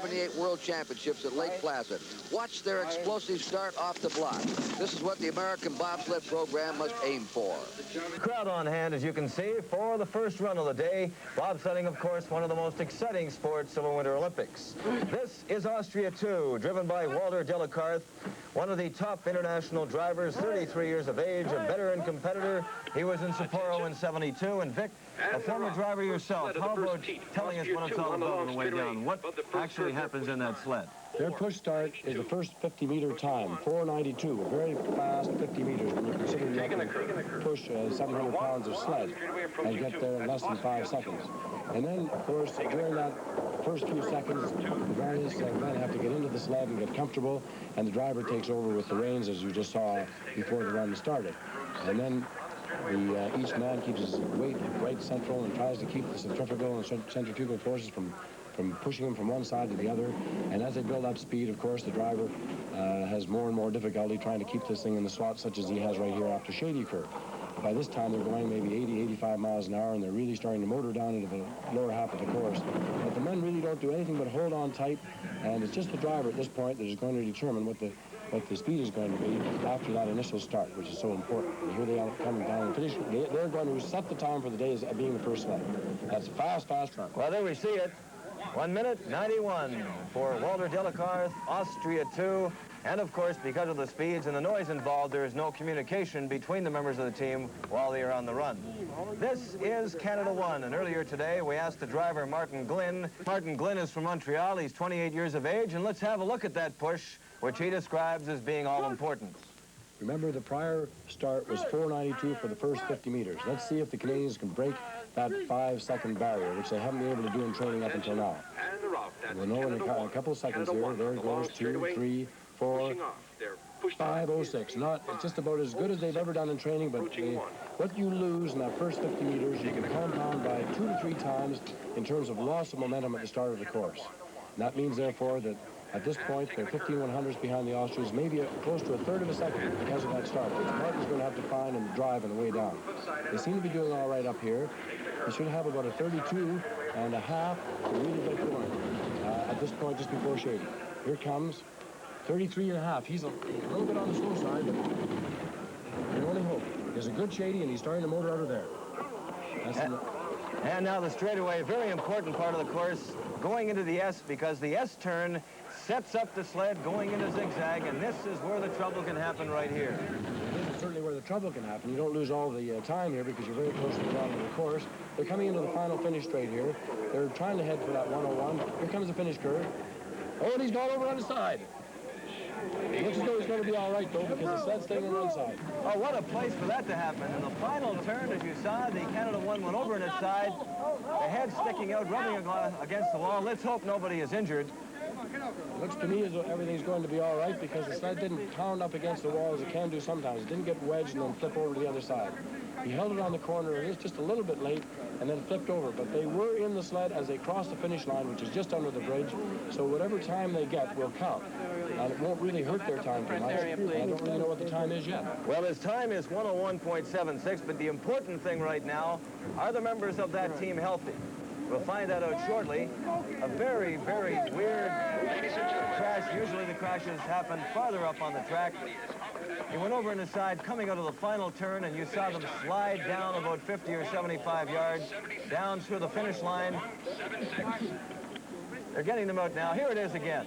78 World Championships at Lake Placid. Watch their explosive start off the block. This is what the American bobsled program must aim for. Crowd on hand, as you can see, for the first run of the day. Bobsledding, of course, one of the most exciting sports of the Winter Olympics. This is Austria 2, driven by Walter Delacarth, one of the top international drivers, 33 years of age, a veteran competitor. He was in Sapporo in '72. And Vic, a former driver yourself, how about telling us what it's all about on the way down? What actually happens in that sled? Their push start is the first 50-meter time, 4:92, a very fast 50 meters when you consider you have to push 700 pounds of sled and get there in less than 5 seconds. And then, of course, during that first few seconds, the various men have to get into the sled and get comfortable, and the driver takes over with the reins, as you just saw before the run started. And then each man keeps his weight right central and tries to keep the centrifugal and centrifugal forces from pushing them from one side to the other. And as they build up speed, of course, the driver has more and more difficulty trying to keep this thing in the slot, such as he has right here after Shady Curve. By this time, they're going maybe 80, 85 miles an hour, and they're really starting to motor down into the lower half of the course. But the men really don't do anything but hold on tight, and it's just the driver at this point that is going to determine what the speed is going to be after that initial start, which is so important. And here they are coming down and finish. They're going to set the time for the day as being the first sled. That's fast run. Well, there we see it. 1 minute 91 for Walter Delacarth, Austria 2. And of course, because of the speeds and the noise involved, there is no communication between the members of the team while they are on the run. This is Canada 1, and earlier today we asked the driver Martin Glynn. Martin Glynn is from Montreal. He's 28 years of age, and let's have a look at that push, which he describes as being all important. Remember, the prior start was 4:92 for the first 50 meters. Let's see if the Canadians can break that 5-second barrier, which they haven't been able to do in training up until now. We'll know in a couple of seconds here. There it goes, 2, 3, 4, 5:06. It's just about as good as they've ever done in training, but what you lose in that first 50 meters, you can compound by 2 to 3 times in terms of loss of momentum at the start of the course. And that means, therefore, that at this point, they're 15/100ths behind the Austrians, maybe close to a third of a second because of that start, which Martin's going to have to find and drive on the way down. They seem to be doing all right up here. They should have about a 32.5 to really get going at this point just before Shady. Here comes 33.5. He's a little bit on the slow side, but I can only hope. There's a good Shady, and he's starting to motor out of there. And now the straightaway, very important part of the course, going into the S, because the S turn sets up the sled going into zigzag, and this is where the trouble can happen right here. This is certainly where the trouble can happen. You don't lose all the time here because you're very close to the bottom of the course. They're coming into the final finish straight here. They're trying to head for that 101. Here comes the finish curve. Oh, and he's gone over on the side. It looks as though he's going to be all right, though, because the sled's staying on one side. Oh, what a place for that to happen. In the final turn, as you saw, the Canada 1 went over on its side. The head sticking out, rubbing against the wall. Let's hope nobody is injured. It looks to me as though everything's going to be all right because the sled didn't pound up against the wall as it can do sometimes. It didn't get wedged and then flip over to the other side. He held it on the corner. It was just a little bit late and then flipped over. But they were in the sled as they crossed the finish line, which is just under the bridge. So whatever time they get will count. And it won't really hurt their time too much. I don't really know what the time is yet. Well, his time is 101.76, but the important thing right now, are the members of that team healthy? We'll find that out shortly. A very, very weird crash. Usually the crashes happen farther up on the track. He went over on the side, coming out of the final turn, and you saw them slide down about 50 or 75 yards, down through the finish line. They're getting them out now. Here it is again.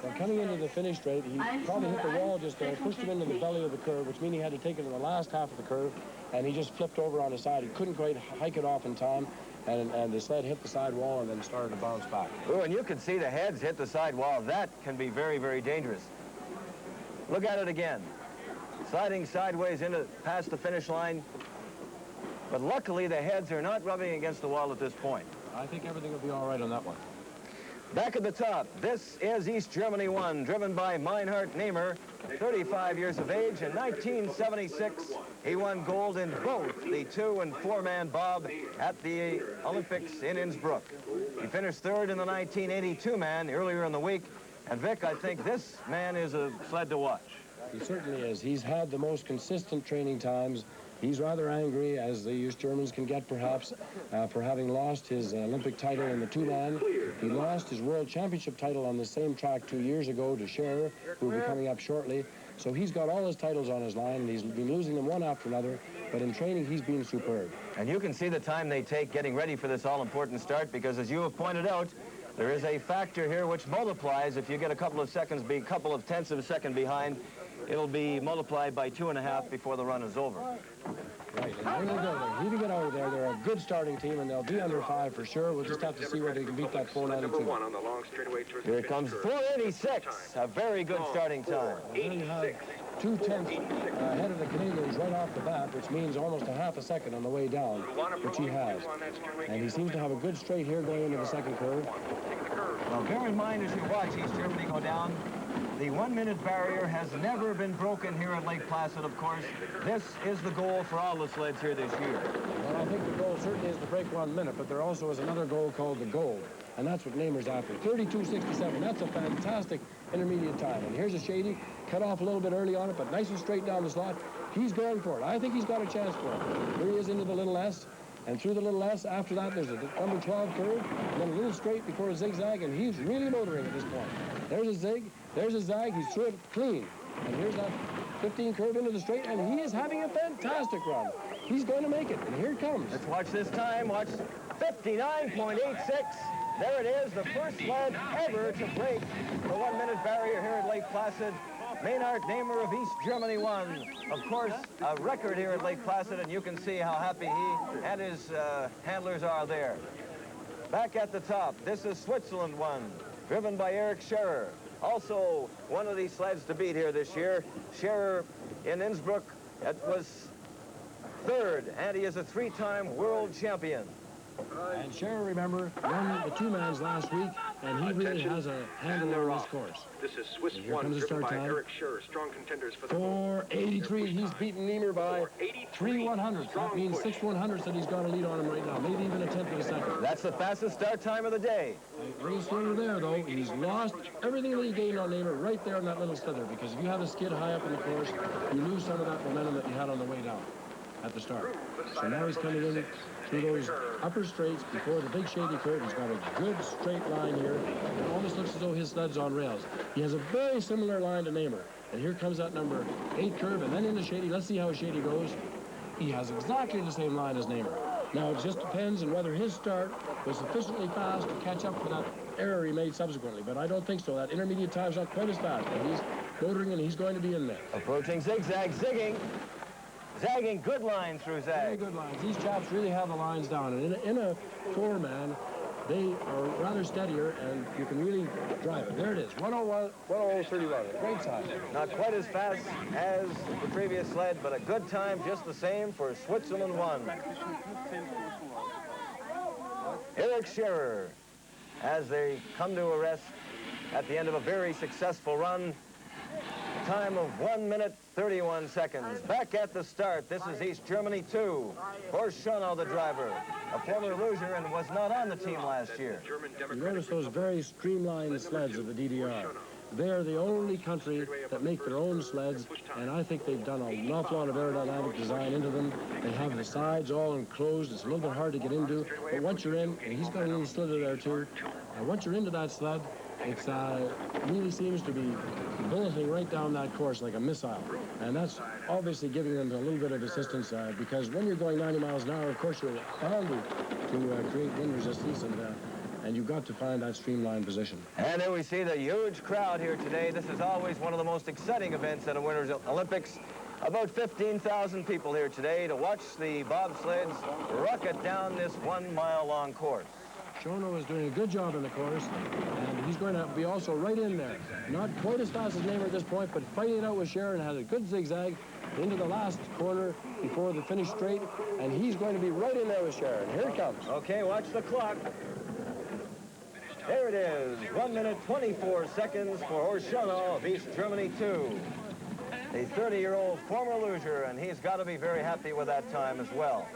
Well, coming into the finish straight, he probably hit the wall just there, pushed him into the belly of the curve, which means he had to take it in the last half of the curve, and he just flipped over on his side. He couldn't quite hike it off in time. And the sled hit the side wall and then started to bounce back. Oh, and you can see the heads hit the side wall. That can be very, very dangerous. Look at it again. Sliding sideways past the finish line. But luckily, the heads are not rubbing against the wall at this point. I think everything will be all right on that one. Back at the top, this is East Germany 1, driven by Meinhard Nehmer, 35 years of age. In 1976, he won gold in both the 2- and 4-man bob at the Olympics in Innsbruck. He finished third in the 1982 man earlier in the week. And Vic, I think this man is a sled to watch. He certainly is. He's had the most consistent training times He's rather angry, as the East Germans can get, perhaps, for having lost his Olympic title in the two-man. He lost his World Championship title on the same track 2 years ago to Scherer, who will be coming up shortly. So he's got all his titles on his line, and he's been losing them one after another. But in training, he's been superb. And you can see the time they take getting ready for this all-important start, because as you have pointed out, there is a factor here which multiplies. If you get a couple of seconds, a couple of tenths of a second behind, it'll be multiplied by 2.5 before the run is over. Right, and there they go. They're heaving it out of there. They're a good starting team, and they'll be under 5 for sure. We'll just have to see whether they can beat that 4.92. Here comes 4.86, a very good starting time. And you have 2/10 ahead of the Canadians right off the bat, which means almost a half a second on the way down, which he has. And he seems to have a good straight here going into the second curve. Now, bear in mind as you watch East Germany go down, the 1-minute barrier has never been broken here at Lake Placid, of course. This is the goal for all the sleds here this year. Well, I think the goal certainly is to break 1 minute, but there also is another goal called the gold, and that's what Namer's after. 32.67. That's a fantastic intermediate time. And here's a Shady, cut off a little bit early on it, but nice and straight down the slot. He's going for it. I think he's got a chance for it. Here he is into the little S, and through the little S. After that, there's a number 12 curve, and then a little straight before a zigzag, and he's really motoring at this point. There's a zig, there's a zag, he's through it clean. And here's that 15 curve into the straight, and he is having a fantastic run. He's going to make it, and here it comes. Let's watch this time. Watch 59.86. There it is, the first sled ever to break the 1-minute barrier here at Lake Placid. Maynard Namer of East Germany won. Of course, a record here at Lake Placid, and you can see how happy he and his handlers are there. Back at the top, this is Switzerland one, driven by Eric Scherer. Also, one of these sleds to beat here this year. Scherer in Innsbruck, it was third, and he is a 3-time world champion. And Scherer, remember, won the two-mans last week, and he really has a handle on this course. This is Swiss one, driven by Eric Scherer, strong contenders for the 4.83. He's beaten Namer by 3/100. That means 6/100 that he's got a lead on him right now, maybe even a tenth of a second. That's the fastest start time of the day. A little slither there, though. He's lost everything that he gained on Namer right there in that little slither, because if you have a skid high up in the course, you lose some of that momentum that you had on the way down at the start. So now he's coming in through those upper straights before the big shady curve. He's got a good straight line here. It almost looks as though his sled's on rails. He has a very similar line to Namer. And here comes that number 8 curve, and then into shady. Let's see how shady goes. He has exactly the same line as Namer. Now, it just depends on whether his start was sufficiently fast to catch up for that error he made subsequently. But I don't think so. That intermediate time's not quite as fast. But he's motoring, and he's going to be in there. Approaching zigzag, zigging. Zagging, good line through zag. Very good lines. These chaps really have the lines down. And in a four-man, they are rather steadier, and you can really drive it. There it is, 1:01:31. Great time. Not quite as fast as the previous sled, but a good time just the same for Switzerland one. Eric Scherer, as they come to a rest at the end of a very successful run. Time of 1 minute, 31 seconds. Back at the start, this is East Germany 2. Horst Schönow, the driver, a former loser and was not on the team last year. You notice those very streamlined sleds of the DDR. They're the only country that make their own sleds, and I think they've done an awful lot of aerodynamic design into them. They have the sides all enclosed. It's a little bit hard to get into, but once you're in, and he's got a little slither there too, and once you're into that sled, it really seems to be bulleting right down that course like a missile. And that's obviously giving them a little bit of assistance because when you're going 90 miles an hour, of course, you're bound to create wind resistance, and you've got to find that streamlined position. And there we see the huge crowd here today. This is always one of the most exciting events at a Winter Olympics. About 15,000 people here today to watch the bobsleds rocket down this 1 mile long course. Schönow is doing a good job in the course, and he's going to be also right in there. Not quite as fast as Namer at this point, but fighting it out with Scherer, and has a good zigzag into the last corner before the finish straight, and he's going to be right in there with Scherer. And here it comes. Okay, watch the clock. There it is, 1 minute, 24 seconds for Horst Schönow of East Germany 2. A 30-year-old former loser, and he's got to be very happy with that time as well.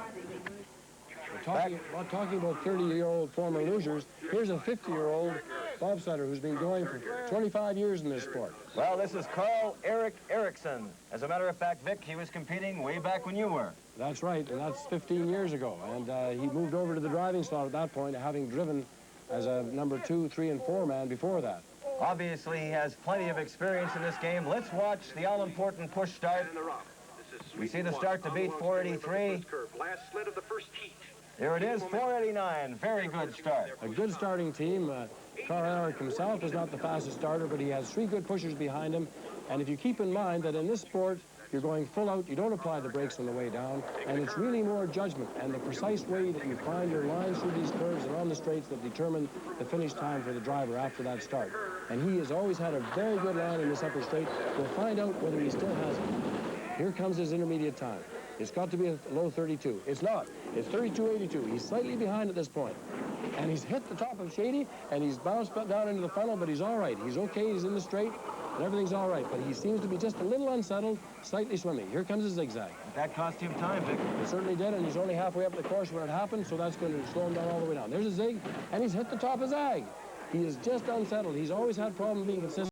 Talking about 30-year-old former losers, here's a 50-year-old bobsledder who's been going for 25 years in this sport. Well, this is Carl Eric Ericson. As a matter of fact, Vic, he was competing way back when you were. That's right, and that's 15 years ago. And he moved over to the driving slot at that point, having driven as a number 2, 3, and 4 man before that. Obviously, he has plenty of experience in this game. Let's watch the all-important push start. We see the start to beat 483. Last sled of the first heat. Here it is, 489. Very good start. A good starting team. Carl Eric himself is not the fastest starter, but he has 3 good pushers behind him. And if you keep in mind that in this sport, you're going full out, you don't apply the brakes on the way down, and it's really more judgment and the precise way that you find your lines through these curves and on the straights that determine the finish time for the driver after that start. And he has always had a very good line in this upper straight. We'll find out whether he still has it. Here comes his intermediate time. It's got to be a low 32. It's not. It's 32.82. He's slightly behind at this point. And he's hit the top of Shady, and he's bounced down into the funnel, but he's all right. He's okay. He's in the straight, and everything's all right. But he seems to be just a little unsettled, slightly swimming. Here comes a zigzag. That cost him time, Vic. It certainly did, and he's only halfway up the course when it happened, so that's going to slow him down all the way down. There's a zig, and he's hit the top of zag. He is just unsettled. He's always had problems being consistent.